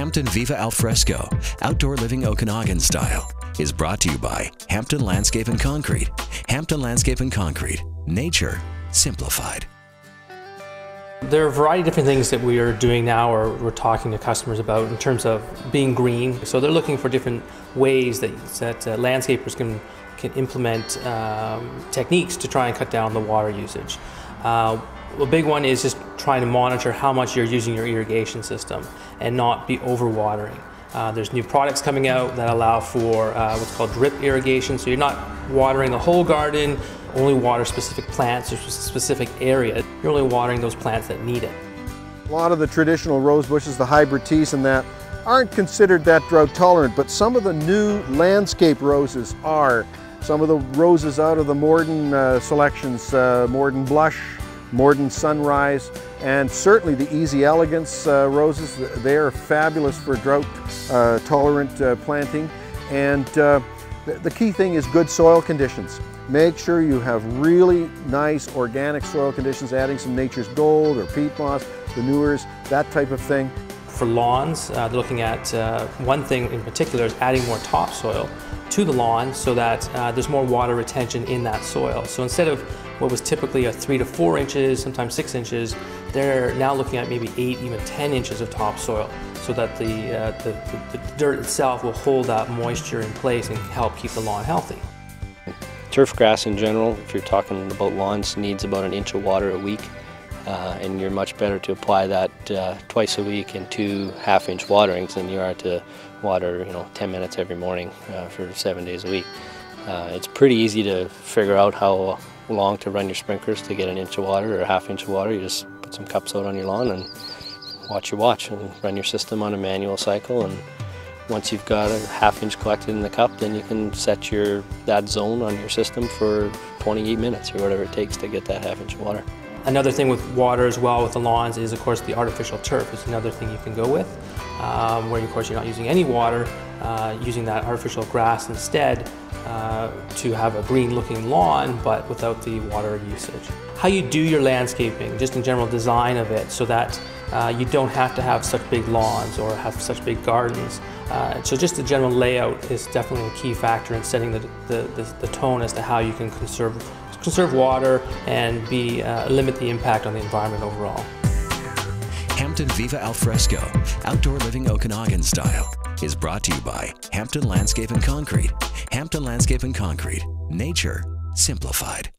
Hampton Viva Alfresco, Outdoor Living Okanagan Style, is brought to you by Hampton Landscape and Concrete. Hampton Landscape and Concrete. Nature simplified. There are a variety of different things that we are doing now, or we're talking to customers about in terms of being green. So they're looking for different ways that landscapers can implement techniques to try and cut down the water usage. A big one is just trying to monitor how much you're using your irrigation system and not be overwatering. There's new products coming out that allow for what's called drip irrigation, so you're not watering the whole garden, only water specific plants or specific area. You're only watering those plants that need it. A lot of the traditional rose bushes, the hybrid teas and that, aren't considered that drought tolerant, but some of the new landscape roses are. Some of the roses out of the Morden selections, Morden Blush, Morden Sunrise, and certainly the Easy Elegance roses. They are fabulous for drought tolerant planting. And the key thing is good soil conditions. Make sure you have really nice organic soil conditions, adding some Nature's Gold or peat moss, manures, that type of thing. For lawns, they're looking at one thing in particular is adding more topsoil to the lawn so that there's more water retention in that soil. So instead of what was typically a 3 to 4 inches, sometimes 6 inches, they're now looking at maybe 8, even 10 inches of topsoil, so that the dirt itself will hold that moisture in place and help keep the lawn healthy. Turf grass in general, if you're talking about lawns, needs about an inch of water a week, and you're much better to apply that twice a week in 2 half-inch waterings than you are to water 10 minutes every morning for 7 days a week. It's pretty easy to figure out how long to run your sprinklers to get an inch of water or a half-inch of water. You just put some cups out on your lawn and watch and run your system on a manual cycle, and once you've got a half-inch collected in the cup, then you can set that zone on your system for 28 minutes or whatever it takes to get that half-inch of water. Another thing with water as well with the lawns is, of course, the artificial turf is another thing you can go with, where of course you're not using any water, using that artificial grass instead to have a green looking lawn but without the water usage. How you do your landscaping, just in general design of it, so that you don't have to have such big lawns or have such big gardens. So just the general layout is definitely a key factor in setting the tone as to how you can conserve water and limit the impact on the environment overall. Hampton Viva Alfresco, Outdoor Living Okanagan Style, is brought to you by Hampton Landscape and Concrete. Hampton Landscape and Concrete. Nature simplified.